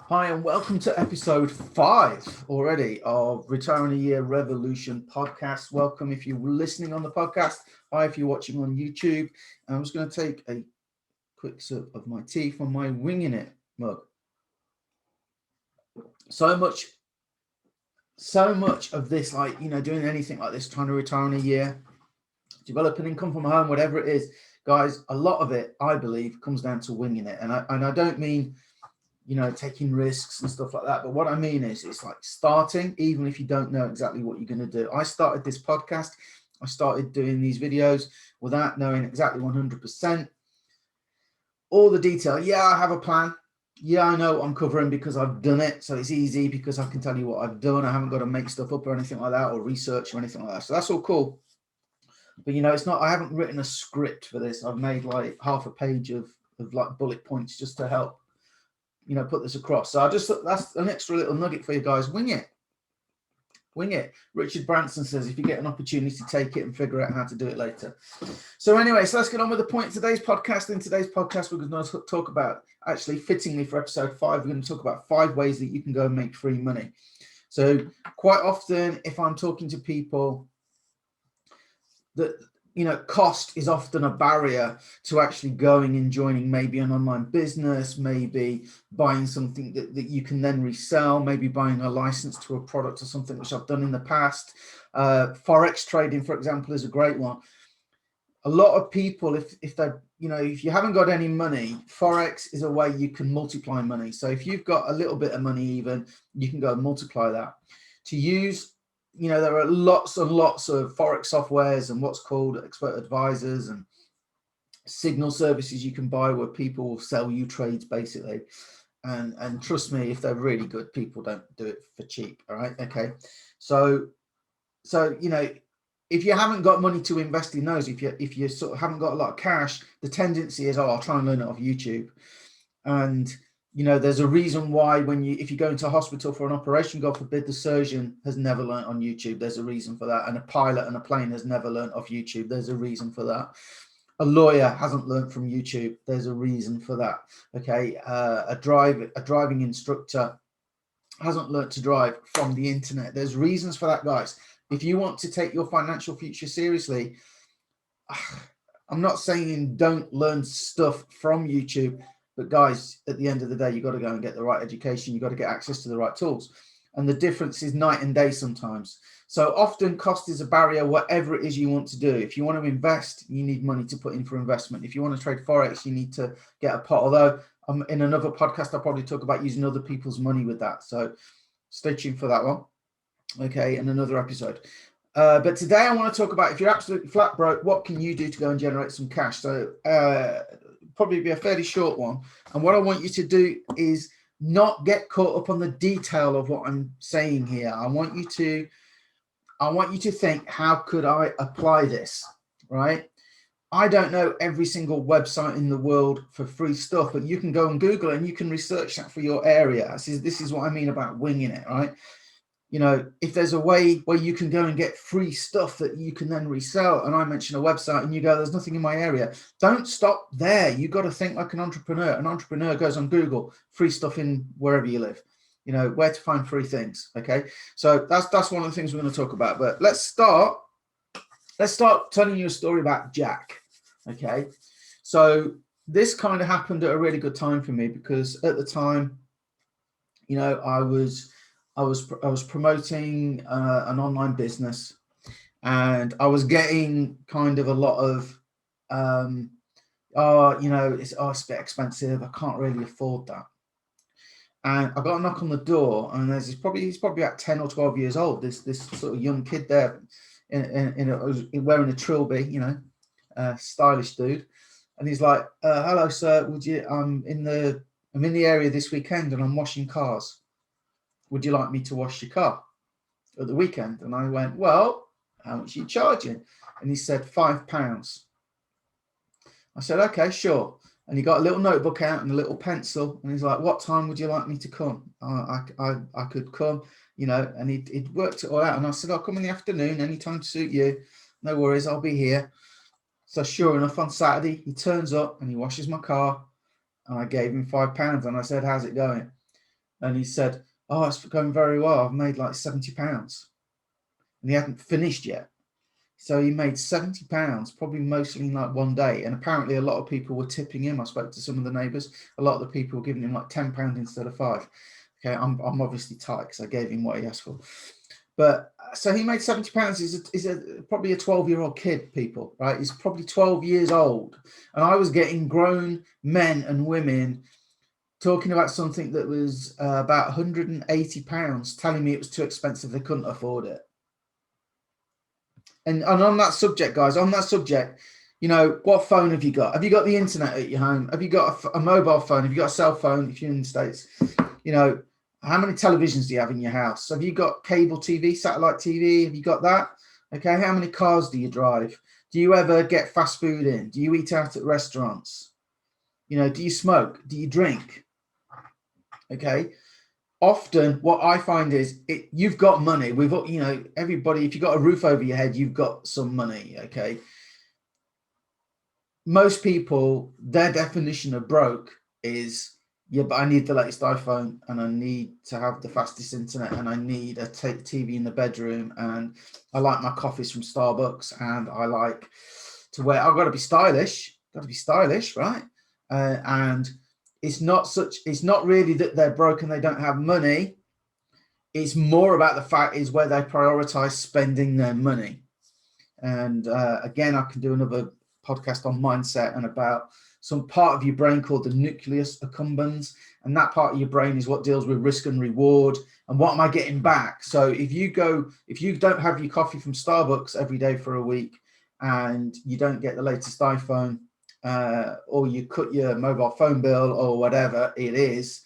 Hi, and welcome to episode 5 already of Retire in a Year Revolution podcast. Welcome if you're listening on the podcast. Hi, if you're watching on YouTube. And I'm just going to take a quick sip of my tea from my Winging It mug. So much of this, doing anything like this, trying to retire in a year, develop an income from home, whatever it is, guys, a lot of it, I believe, comes down to winging it. And I don't mean taking risks and stuff like that. But what I mean is it's like starting, even if you don't know exactly what you're going to do. I started this podcast. I started doing these videos without knowing exactly 100% all the detail. Yeah, I have a plan. Yeah, I know what I'm covering because I've done it. So it's easy because I can tell you what I've done. I haven't got to make stuff up or anything like that or research or anything like that. So that's all cool. But it's not, I haven't written a script for this. I've made like half a page of like bullet points just to help put this across. So that's an extra little nugget for you guys. Wing it. Richard Branson says if you get an opportunity, take it and figure out how to do it later. So anyway, so let's get on with the point of today's podcast. In today's podcast, we're going to talk about, actually fittingly for episode 5, we're going to talk about 5 ways that you can go and make free money. So quite often, if I'm talking to people, that cost is often a barrier to actually going and joining maybe an online business, maybe buying something that you can then resell, maybe buying a license to a product or something, which I've done in the past. Forex trading, for example, is a great one. A lot of people, if they if you haven't got any money, Forex is a way you can multiply money. So if you've got a little bit of money, even, you can go and multiply that. To use, there are lots and lots of Forex softwares and what's called expert advisors and signal services you can buy where people will sell you trades basically. And trust me, if they're really good, people don't do it for cheap. All right. Okay. So if you haven't got money to invest in those, if you sort of haven't got a lot of cash, the tendency is, I'll try and learn it off YouTube. And there's a reason why if you go into a hospital for an operation, God forbid, the surgeon has never learned on YouTube. There's a reason for that. And a pilot and a plane has never learned off YouTube. There's a reason for that. A lawyer hasn't learned from YouTube. There's a reason for that. Okay, a driving instructor hasn't learned to drive from the internet. There's reasons for that, guys. If you want to take your financial future seriously, I'm not saying don't learn stuff from YouTube. But guys, at the end of the day, you've got to go and get the right education. You've got to get access to the right tools. And the difference is night and day sometimes. So often cost is a barrier, whatever it is you want to do. If you want to invest, you need money to put in for investment. If you want to trade Forex, you need to get a pot. Although in another podcast, I'll probably talk about using other people's money with that. So stay tuned for that one. Okay, in another episode. But today I want to talk about, if you're absolutely flat broke, what can you do to go and generate some cash? So probably be a fairly short one. And what I want you to do is not get caught up on the detail of what I'm saying here. I want you to think, how could I apply this, right? I don't know every single website in the world for free stuff, but you can go and Google it and you can research that for your area. This is what I mean about winging it, right? If there's a way where you can go and get free stuff that you can then resell, and I mention a website and you go, there's nothing in my area, don't stop there. You got to think like an entrepreneur. An entrepreneur goes on Google, free stuff in wherever you live, where to find free things. Okay. So that's one of the things we're going to talk about, but let's start telling you a story about Jack. Okay. So this kind of happened at a really good time for me, because at the time, I was promoting an online business, and I was getting kind of a lot of, it's a bit expensive. I can't really afford that. And I got a knock on the door, and he's probably about 10 or 12 years old. This sort of young kid there, wearing a trilby, stylish dude. And he's like, "Hello, sir. I'm in the area this weekend, and I'm washing cars. Would you like me to wash your car at the weekend?" And I went, "Well, how much are you charging?" And he said, £5. I said, "Okay, sure." And he got a little notebook out and a little pencil, and he's like, "What time would you like me to come?" I could come, and he'd worked it all out. And I said, "I'll come in the afternoon, anytime to suit you. No worries, I'll be here." So sure enough, on Saturday, he turns up and he washes my car, and I gave him £5. And I said, "How's it going?" And he said, oh, it's going very well. I've made like £70. And he hadn't finished yet. So he made £70, probably mostly in like one day. And apparently a lot of people were tipping him. I spoke to some of the neighbours. A lot of the people were giving him like £10 instead of 5. Okay, I'm obviously tight because I gave him what he asked for. But so he made £70. He's probably a 12-year-old kid, people, right? He's probably 12 years old. And I was getting grown men and women talking about something that was about £180, telling me it was too expensive. They couldn't afford it. And on that subject, guys, on that subject, you know, what phone have you got? Have you got the internet at your home? Have you got a mobile phone? Have you got a cell phone if you're in the States? You know, how many televisions do you have in your house? Have you got cable TV, satellite TV? Have you got that? Okay, how many cars do you drive? Do you ever get fast food in? Do you eat out at restaurants? You know, do you smoke? Do you drink? Okay. Often what I find is you've got money. We've got, you know, everybody, if you've got a roof over your head, you've got some money. Okay. Most people, their definition of broke is, yeah, but I need the latest iPhone and I need to have the fastest internet and I need a TV in the bedroom and I like my coffees from Starbucks and I like to wear, I've got to be stylish, right? And it's not really that they're broke and they don't have money. It's more about the fact is where they prioritize spending their money. And again, I can do another podcast on mindset and about some part of your brain called the nucleus accumbens. And that part of your brain is what deals with risk and reward. And what am I getting back? So if you don't have your coffee from Starbucks every day for a week and you don't get the latest iPhone, or you cut your mobile phone bill or whatever it is,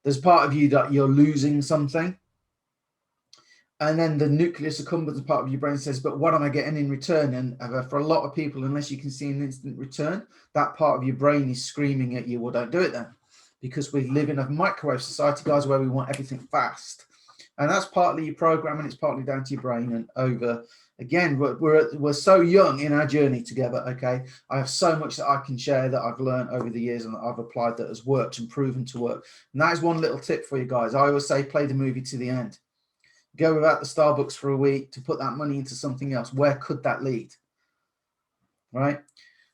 there's part of you that you're losing something. And then the nucleus accumbens part of your brain says, but what am I getting in return? And for a lot of people, unless you can see an instant return, that part of your brain is screaming at you, well, don't do it then. Because we live in a microwave society, guys, where we want everything fast. And that's partly your program and it's partly down to your brain. And over, again, we're so young in our journey together, okay? I have so much that I can share that I've learned over the years and that I've applied that has worked and proven to work. And that is one little tip for you guys. I always say, play the movie to the end. Go without the Starbucks for a week to put that money into something else. Where could that lead? Right?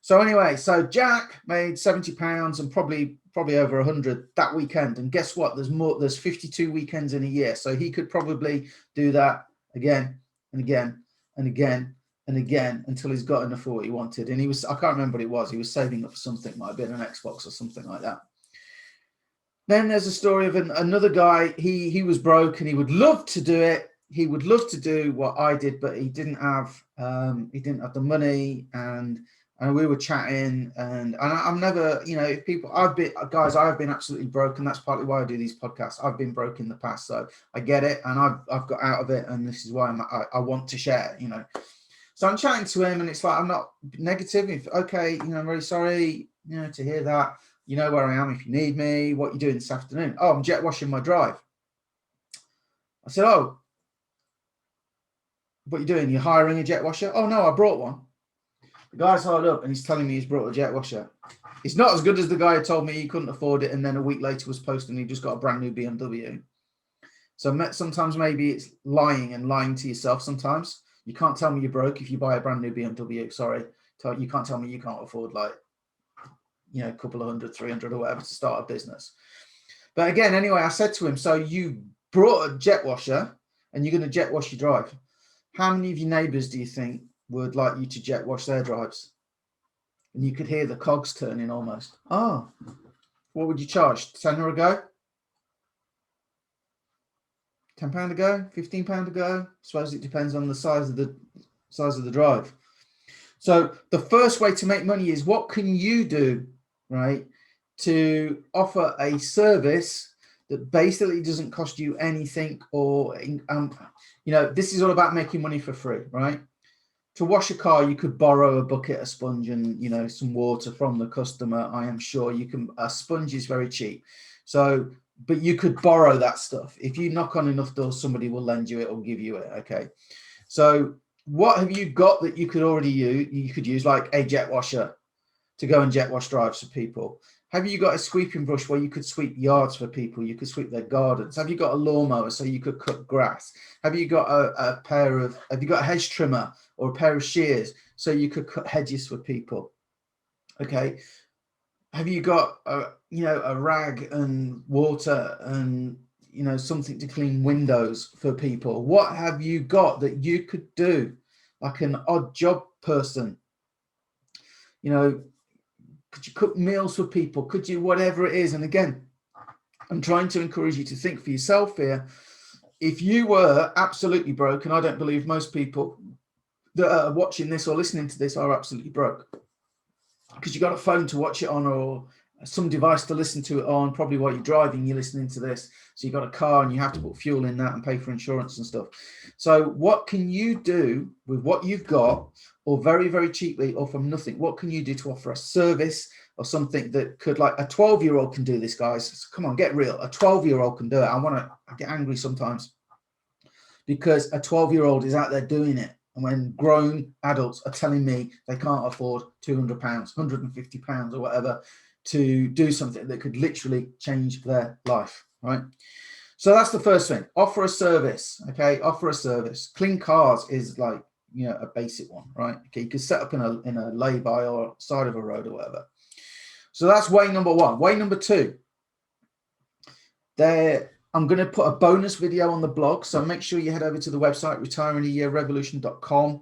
So anyway, so Jack made £70 and probably over 100 that weekend. And guess what? There's 52 weekends in a year. So he could probably do that again and again and again and again until he's got enough for what he wanted. And I can't remember what it was. He was saving up for something, might have been an Xbox or something like that. Then there's a story of another guy. He was broke and he would love to do it. He would love to do what I did, but he didn't have the money. And we were chatting. And I'm never, you know, I've been absolutely broke, and that's partly why I do these podcasts. I've been broke in the past, so I get it, and I've got out of it, and this is why I want to share, you know. So I'm chatting to him, and it's like I'm not negative. Okay, you know, I'm really sorry, you know, to hear that. You know where I am if you need me. What are you doing this afternoon? Oh, I'm jet washing my drive. I said, oh, what are you doing? You're hiring a jet washer? Oh, no, I brought one. The guy's hard up and he's telling me he's brought a jet washer. It's not as good as the guy who told me he couldn't afford it and then a week later was posting he just got a brand new BMW. So sometimes maybe it's lying to yourself sometimes. You can't tell me you're broke if you buy a brand new BMW. Sorry. You can't tell me you can't afford like, you know, a couple of 100, 300 or whatever to start a business. But again, anyway, I said to him, so you brought a jet washer and you're going to jet wash your drive. How many of your neighbours do you think would like you to jet wash their drives? And you could hear the cogs turning almost. Oh, what would you charge? £10 a go? £10 a go? £15 a go? I suppose it depends on the size of the drive. So the first way to make money is what can you do, right, to offer a service that basically doesn't cost you anything, or you know, this is all about making money for free, right? To wash a car, you could borrow a bucket, a sponge, and, you know, some water from the customer. I am sure you can. A sponge is very cheap, so but you could borrow that stuff. If you knock on enough doors, somebody will lend you it or give you it. Okay, so what have you got that you could already use? You could use like a jet washer to go and jet wash drives for people. Have you got a sweeping brush where you could sweep yards for people? You could sweep their gardens. Have you got a lawnmower so you could cut grass? Have you got have you got a hedge trimmer or a pair of shears so you could cut hedges for people? Okay. Have you got a rag and water and something to clean windows for people? What have you got that you could do, like an odd job person? Could you cook meals for people? Could you, whatever it is? And again, I'm trying to encourage you to think for yourself here. If you were absolutely broke, and I don't believe most people that are watching this or listening to this are absolutely broke, because you got a phone to watch it on or some device to listen to it on, probably while you're driving, you're listening to this. So you've got a car and you have to put fuel in that and pay for insurance and stuff. So what can you do with what you've got, or very, very cheaply, or from nothing? What can you do to offer a service or something that could, like a 12-year-old can do this, guys? So come on, get real. A 12-year-old can do it. I get angry sometimes because a 12-year-old is out there doing it. And when grown adults are telling me they can't afford £200, £150 or whatever to do something that could literally change their life, right? So that's the first thing. Offer a service, okay? Offer a service. Clean cars is like, a basic one, right? Okay, you could set up in a lay-by or side of a road or whatever. So that's way number one. Way number two, I'm going to put a bonus video on the blog, so make sure you head over to the website, retiringayearrevolution.com.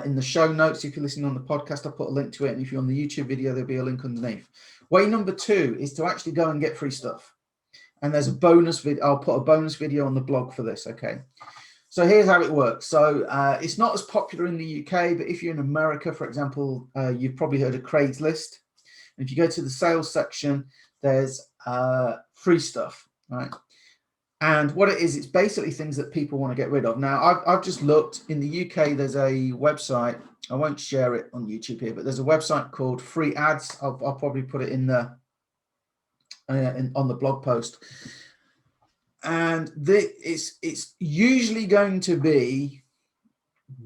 In the show notes, if you're listening on the podcast, I'll put a link to it, and if you're on the YouTube video, there'll be a link underneath. Way number two is to actually go and get free stuff. And there's a bonus video. I'll put a bonus video on the blog for this, okay? So here's how it works. So it's not as popular in the UK, but if you're in America, for example, you've probably heard of Craigslist. And if you go to the sales section, there's free stuff, right? And what it is, it's basically things that people want to get rid of. Now, I've just looked. In the UK, there's a website. I won't share it on YouTube here, but there's a website called Free Ads. I'll probably put it in the on the blog post. And it's usually going to be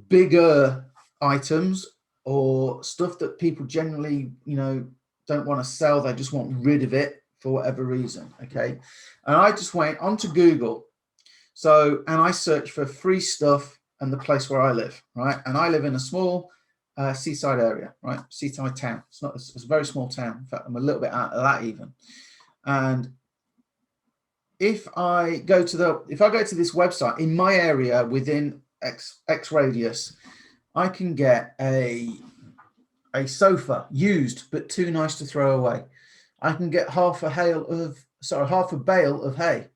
bigger items or stuff that people generally, don't want to sell. They just want rid of it for whatever reason, okay? And I just went onto Google, and I searched for free stuff and the place where I live, right? And I live in a small seaside area, right? Seaside town. It's a very small town. In fact, I'm a little bit out of that even. And if I go to this website in my area within X radius, I can get a sofa used but too nice to throw away. I can get half a bale of hay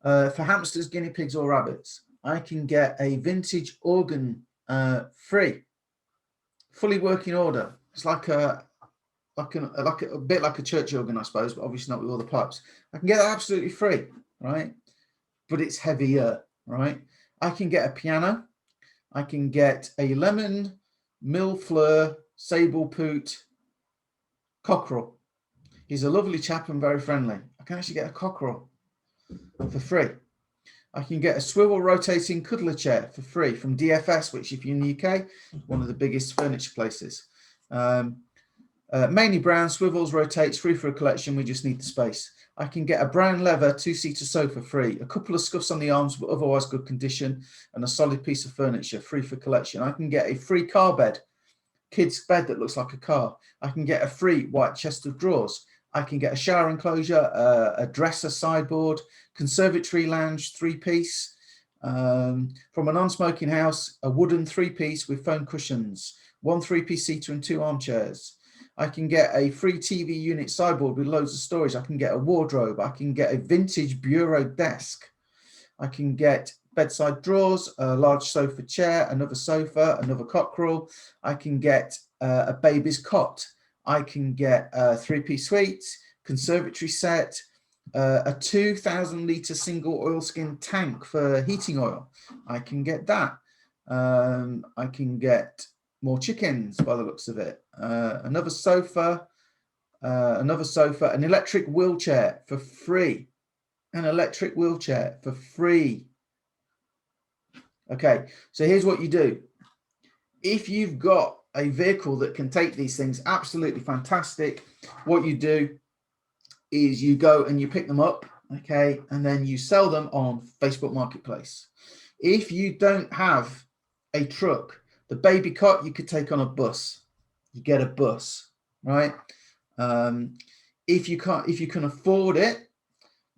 for hamsters, guinea pigs, or rabbits. I can get a vintage organ free, fully working order. It's like a bit like a church organ, I suppose, but obviously not with all the pipes. I can get that absolutely free, right? But it's heavier, right? I can get a piano. I can get a lemon, millefleur, sable poot cockerel. He's a lovely chap and very friendly. I can actually get a cockerel for free. I can get a swivel rotating cuddler chair for free from DFS, which, if you're in the UK, one of the biggest furniture places. Mainly brown, swivels, rotates, free for a collection. We just need the space. I can get a brown leather two-seater sofa free, a couple of scuffs on the arms, but otherwise good condition, and a solid piece of furniture free for collection. I can get a free car bed, kid's bed that looks like a car. I can get a free white chest of drawers. I can get a shower enclosure, a dresser sideboard, conservatory lounge 3-piece. From a non-smoking house, a wooden 3-piece with foam cushions, 1 3-piece seater and 2 armchairs. I can get a free TV unit sideboard with loads of storage. I can get a wardrobe. I can get a vintage bureau desk. I can get bedside drawers, a large sofa chair, another sofa, another cockerel. I can get a baby's cot. I can get a 3-piece suite, conservatory set, a 2,000-litre single oilskin tank for heating oil. I can get that. I can get more chickens by the looks of it. Another sofa, an electric wheelchair for free. An electric wheelchair for free. Okay, so here's what you do. If you've got a vehicle that can take these things, absolutely fantastic. What you do is you go and you pick them up, okay, and then you sell them on Facebook Marketplace. If you don't have a truck, the baby cot you could take on a bus. You get a bus, right? If you can afford it,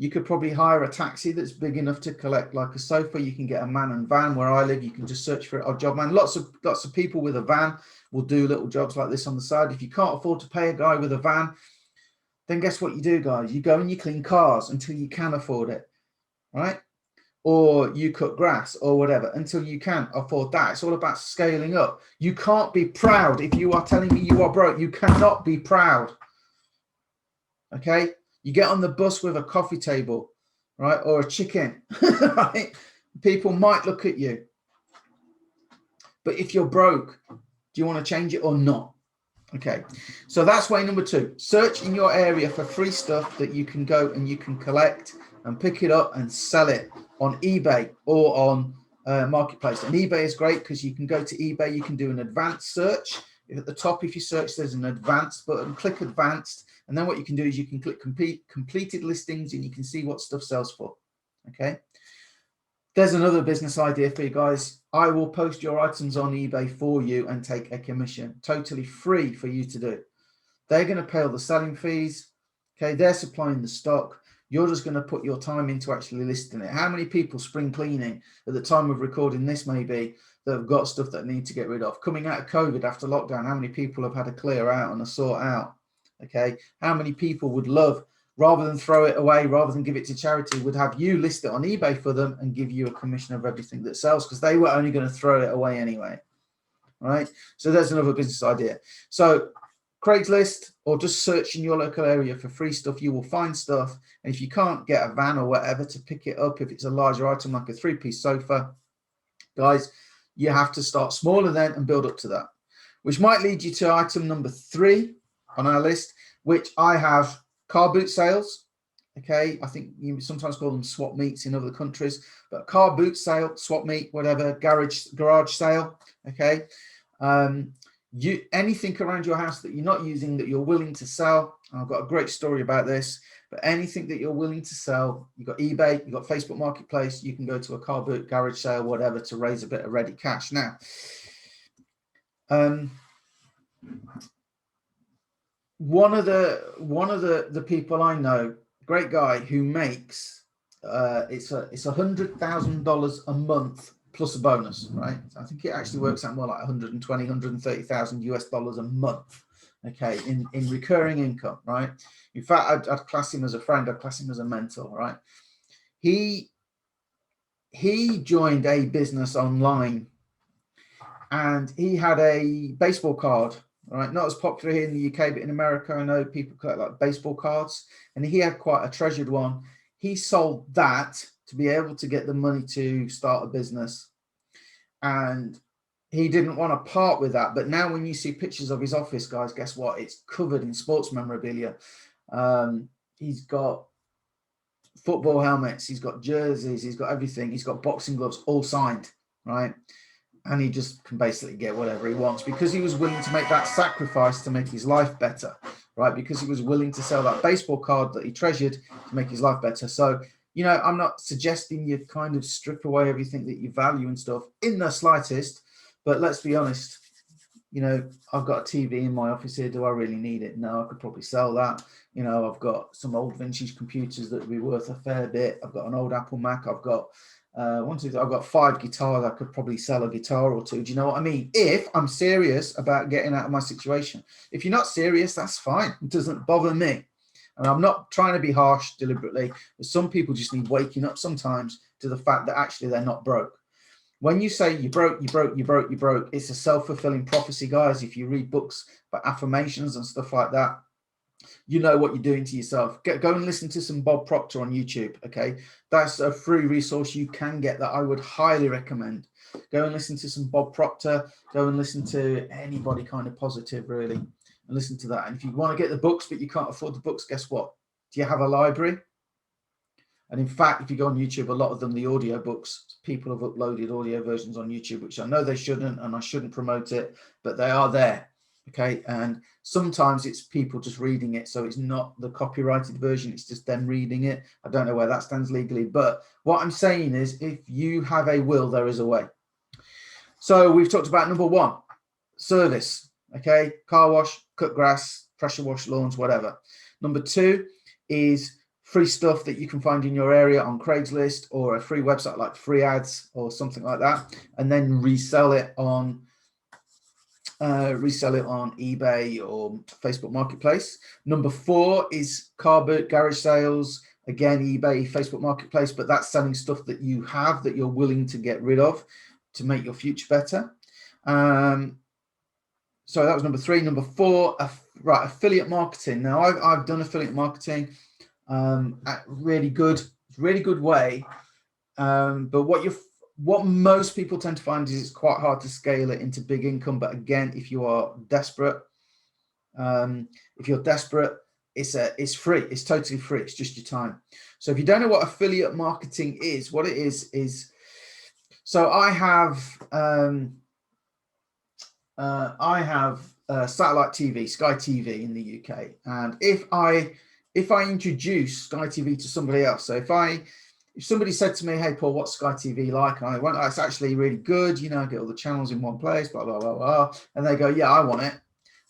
you could probably hire a taxi that's big enough to collect like a sofa. You can get a man and van. Where I live, you can just search for it on Job Man. Lots of people with a van will do little jobs like this on the side. If you can't afford to pay a guy with a van, then guess what you do, guys? You go and you clean cars until you can afford it, right? Or you cut grass or whatever until you can afford that. It's all about scaling up. You can't be proud. If you are telling me you are broke, you cannot be proud. Okay? You get on the bus with a coffee table, right? Or a chicken, right? People might look at you. But if you're broke, do you want to change it or not? Okay, so that's way number 2. Search in your area for free stuff that you can go and you can collect and pick it up and sell it on eBay or on Marketplace. And eBay is great because you can go to eBay, you can do an advanced search. At the top, if you search, there's an advanced button. Click advanced, and then what you can do is you can click completed listings, and you can see what stuff sells for. Okay. There's another business idea for you guys. I will post your items on eBay for you and take a commission, totally free for you to do. They're going to pay all the selling fees. Okay, they're supplying the stock. You're just going to put your time into actually listing it. How many people spring cleaning at the time of recording this maybe that have got stuff that need to get rid of? Coming out of COVID after lockdown, how many people have had to clear out and a sort out? Okay, how many people would love, rather than throw it away, rather than give it to charity, would have you list it on eBay for them and give you a commission of everything that sells, because they were only going to throw it away anyway, right? So there's another business idea. So Craigslist, or just search in your local area for free stuff, you will find stuff. And if you can't get a van or whatever to pick it up, if it's a larger item like a 3-piece sofa, guys, you have to start smaller then and build up to that, which might lead you to item number 3 on our list, which I have. Car boot sales. Okay, I think you sometimes call them swap meets in other countries, but car boot sale, swap meet, whatever, garage sale. Okay, anything around your house that you're not using that you're willing to sell. I've got a great story about this, but anything that you're willing to sell, you've got eBay, you've got Facebook Marketplace, you can go to a car boot, garage sale, whatever, to raise a bit of ready cash. Now, one of the people I know, great guy, who makes it's $100,000 a month plus a bonus, right? I think it actually works out more like 130,000 US dollars a month, okay, in recurring income, right? In fact, I'd class him as a friend, I'd class him as a mentor, right? He joined a business online, and he had a baseball card. Right, not as popular here in the UK, but in America, I know people collect like baseball cards, and he had quite a treasured one. He sold that to be able to get the money to start a business, and he didn't want to part with that. But now when you see pictures of his office, guys, guess what? It's covered in sports memorabilia. He's got football helmets, he's got jerseys, he's got everything. He's got boxing gloves, all signed, right? And he just can basically get whatever he wants because he was willing to make that sacrifice to make his life better, right? Because he was willing to sell that baseball card that he treasured to make his life better. So, you know, I'm not suggesting you kind of strip away everything that you value and stuff in the slightest, but let's be honest, you know, I've got a TV in my office here. Do I really need it? No, I could probably sell that. You know, I've got some old vintage computers that would be worth a fair bit. I've got an old Apple Mac. I've got I've got 5 guitars. I could probably sell a guitar or 2. Do you know what I mean? If I'm serious about getting out of my situation. If you're not serious, that's fine. It doesn't bother me. And I'm not trying to be harsh deliberately, but some people just need waking up sometimes to the fact that actually they're not broke. When you say you broke, it's a self-fulfilling prophecy, guys. If you read books about affirmations and stuff like that, you know what you're doing to yourself. Go and listen to some Bob Proctor on YouTube, okay? That's a free resource you can get that I would highly recommend. Go and listen to some Bob Proctor. Go and listen to anybody kind of positive, really, and listen to that. And if you want to get the books but you can't afford the books, guess what? Do you have a library? And in fact, if you go on YouTube, a lot of them, the audio books, people have uploaded audio versions on YouTube, which I know they shouldn't, and I shouldn't promote it, but they are there. Okay, and sometimes it's people just reading it, so it's not the copyrighted version, it's just them reading it. I don't know where that stands legally, but what I'm saying is if you have a will, there is a way. So we've talked about number one, service. Okay, car wash, cut grass, pressure wash lawns, whatever. Number two is free stuff that you can find in your area on Craigslist or a free website like Free Ads or something like that, and then resell it on eBay or Facebook Marketplace. Number four is car boot garage sales. Again, eBay, Facebook Marketplace, but that's selling stuff that you have that you're willing to get rid of to make your future better. So that was number three. Number four, right, affiliate marketing. Now I've done affiliate marketing at really good way. But what most people tend to find is it's quite hard to scale it into big income. But again, if you are desperate, it's free. It's totally free. It's just your time. So if you don't know what affiliate marketing is, what it is so I have satellite TV, Sky TV in the UK, and if I introduce Sky TV to somebody else, so if somebody said to me, hey, Paul, what's Sky TV like? And I went, oh, it's actually really good. You know, I get all the channels in one place, blah, blah, blah, blah. And they go, yeah, I want it.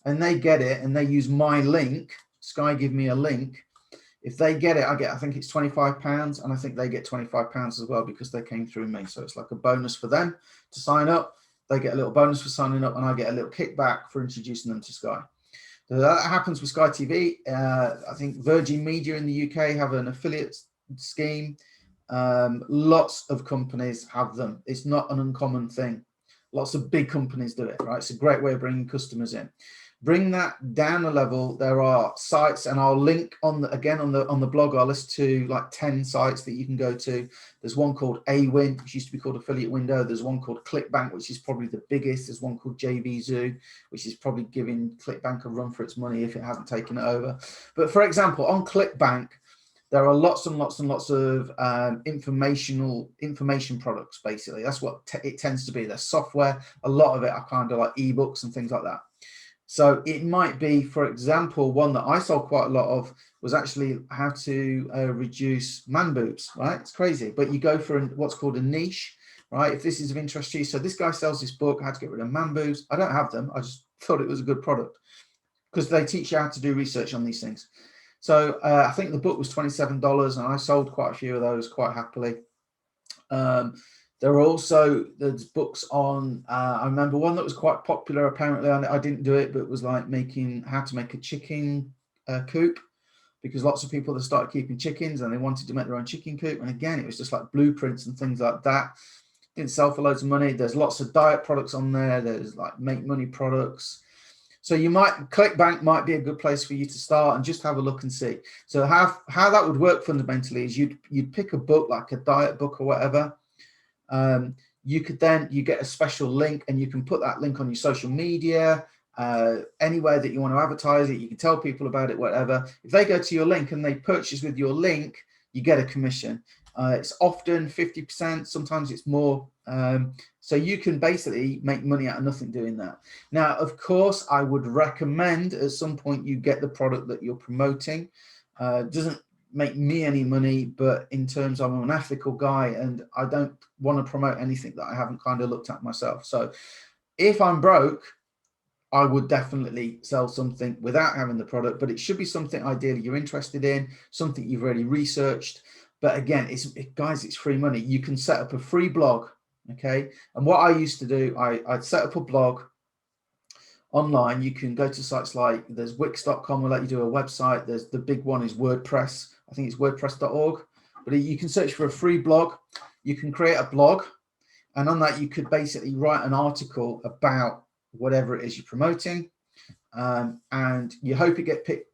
And they get it and they use my link. Sky give me a link. If they get it, I think it's £25. And I think they get £25 as well because they came through me. So it's like a bonus for them to sign up. They get a little bonus for signing up and I get a little kickback for introducing them to Sky. So that happens with Sky TV. I think Virgin Media in the UK have an affiliate scheme. Lots of companies have them. It's not an uncommon thing. Lots of big companies do it, right? It's a great way of bringing customers in. Bring that down a level. There are sites, and I'll link on the blog. I'll list to like 10 sites that you can go to. There's one called AWin, which used to be called Affiliate Window. There's one called ClickBank, which is probably the biggest. There's one called JVZoo, which is probably giving ClickBank a run for its money if it hasn't taken it over. But for example, on ClickBank, there are lots and lots and lots of information products, basically. That's what it tends to be. There's software. A lot of it are kind of like ebooks and things like that. So it might be, for example, one that I sold quite a lot of was actually how to reduce man boobs, right? It's crazy. But you go for what's called a niche, right? If this is of interest to you. So this guy sells this book, how to get rid of man boobs. I don't have them. I just thought it was a good product because they teach you how to do research on these things. So I think the book was $27 and I sold quite a few of those quite happily. There are also, there's books on, I remember one that was quite popular apparently, I didn't do it, but it was like how to make a chicken coop, because lots of people that started keeping chickens and they wanted to make their own chicken coop. And again, it was just like blueprints and things like that. Didn't sell for loads of money. There's lots of diet products on there. There's like make money products. So ClickBank might be a good place for you to start and just have a look and see. So how that would work fundamentally is you'd pick a book, like a diet book or whatever. You get a special link and you can put that link on your social media, anywhere that you want to advertise it. You can tell people about it, whatever. If they go to your link and they purchase with your link, you get a commission. It's often 50%, sometimes it's more. So you can basically make money out of nothing doing that. Now, of course, I would recommend at some point you get the product that you're promoting. Doesn't make me any money, but in terms of I'm an ethical guy and I don't want to promote anything that I haven't kind of looked at myself. So if I'm broke, I would definitely sell something without having the product, but it should be something ideally you're interested in, something you've already researched. But again, guys, it's free money. You can set up a free blog, okay? And what I used to do, I'd set up a blog online. You can go to sites like, there's Wix.com will let you do a website. There's the big one is WordPress. I think it's WordPress.org. But you can search for a free blog. You can create a blog, and on that you could basically write an article about whatever it is you're promoting, and you hope it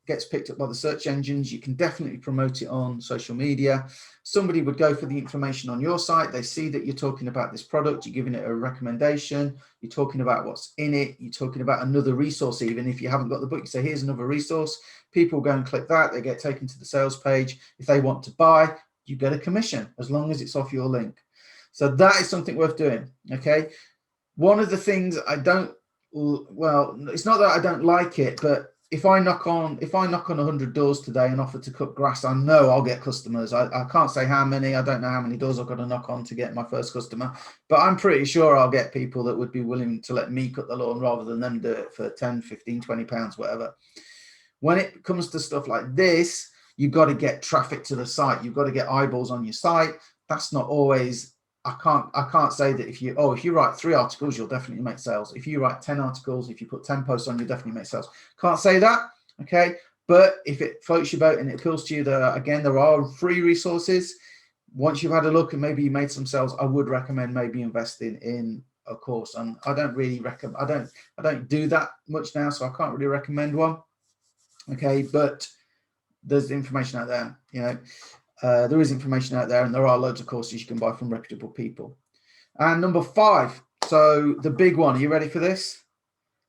gets picked up by the search engines. You can definitely promote it on social media. Somebody would go for the information on your site. They see that you're talking about this product, you're giving it a recommendation, you're talking about what's in it, you're talking about another resource. Even if you haven't got the book, you say, here's another resource. People go and click that, they get taken to the sales page. If they want to buy, you get a commission as long as it's off your link. So that is something worth doing, okay? One of the things I don't Well, it's not that I don't like it, but if I knock on 100 doors today and offer to cut grass, I know I'll get customers. I can't say how many. I don't know how many doors I've got to knock on to get my first customer, but I'm pretty sure I'll get people that would be willing to let me cut the lawn rather than them do it for 10, 15, 20 pounds, whatever. When it comes to stuff like this, you've got to get traffic to the site. You've got to get eyeballs on your site. That's not always. I can't say that if you write 3 articles, you'll definitely make sales. If you write 10 articles, if you put 10 posts on, you'll definitely make sales. Can't say that, okay? But if it floats your boat and it appeals to you, there are free resources. Once you've had a look and maybe you made some sales, I would recommend maybe investing in a course. And I don't really recommend. I don't do that much now, so I can't really recommend one. Okay, but there's information out there, you know. There is information out there, and there are loads of courses you can buy from reputable people. And number 5, so the big one. Are you ready for this?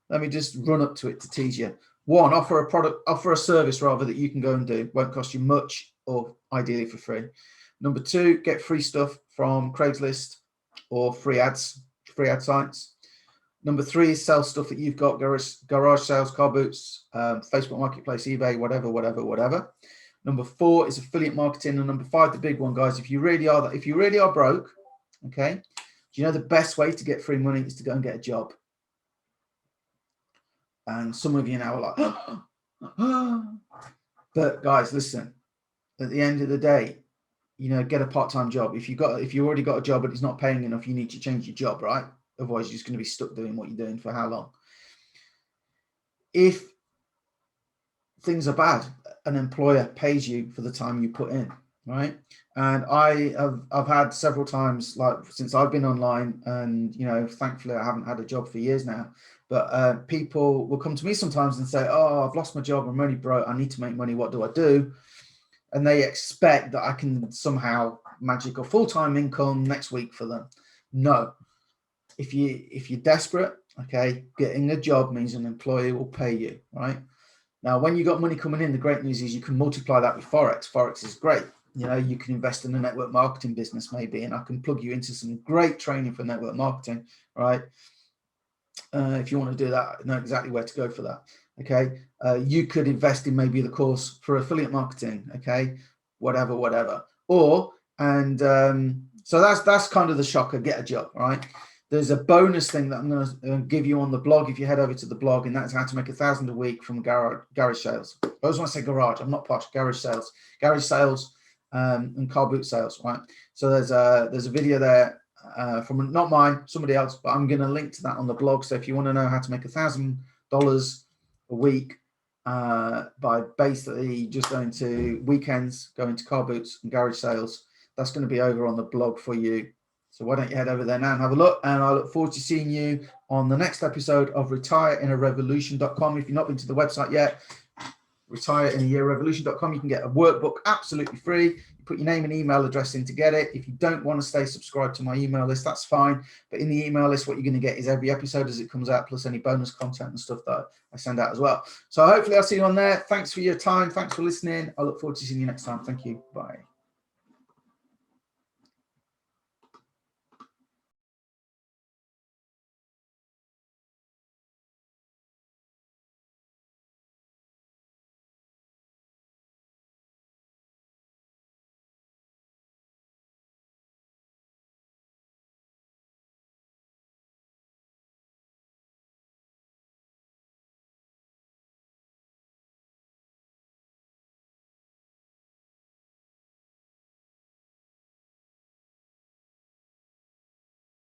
Let me just run up to it to tease you. 1, offer a service rather that you can go and do. Won't cost you much, or ideally for free. Number 2, get free stuff from Craigslist or free ad sites. Number 3 is sell stuff that you've got, garage sales, car boots, Facebook Marketplace, eBay, whatever. Number 4 is affiliate marketing, and number 5, the big one, guys. If you really are broke, okay, do you know the best way to get free money is to go and get a job? And some of you now are like, but guys, listen. At the end of the day, you know, get a part-time job. If you already got a job but it's not paying enough, you need to change your job, right? Otherwise, you're just going to be stuck doing what you're doing for how long? If things are bad, an employer pays you for the time you put in, right? And I've had several times, like since I've been online, and you know, thankfully I haven't had a job for years now, but people will come to me sometimes and say, oh, I've lost my job, I'm really broke, I need to make money, what do I do? And they expect that I can somehow magic a full-time income next week for them. No. If you're desperate, okay, getting a job means an employer will pay you, right? Now, when you got money coming in, the great news is you can multiply that with Forex. Forex is great. You know, you can invest in a network marketing business maybe, and I can plug you into some great training for network marketing, right? If you want to do that, know exactly where to go for that, okay? You could invest in maybe the course for affiliate marketing, okay? Whatever. Or, and so that's kind of the shocker, get a job, right? There's a bonus thing that I'm going to give you on the blog if you head over to the blog, and that's how to make $1,000 a week from garage sales. I always want to say garage. I'm not posh. Garage sales, and car boot sales, right? So there's a video there from not mine, somebody else, but I'm going to link to that on the blog. So if you want to know how to make $1,000 a week by basically just going to weekends, going to car boots and garage sales, that's going to be over on the blog for you. So why don't you head over there now and have a look, and I look forward to seeing you on the next episode of retireinarevolution.com. If you've not been to the website yet, retireinaarevolution.com, you can get a workbook absolutely free. You put your name and email address in to get it. If you don't want to stay subscribed to my email list, that's fine. But in the email list, what you're going to get is every episode as it comes out, plus any bonus content and stuff that I send out as well. So hopefully I'll see you on there. Thanks for your time. Thanks for listening. I look forward to seeing you next time. Thank you. Bye.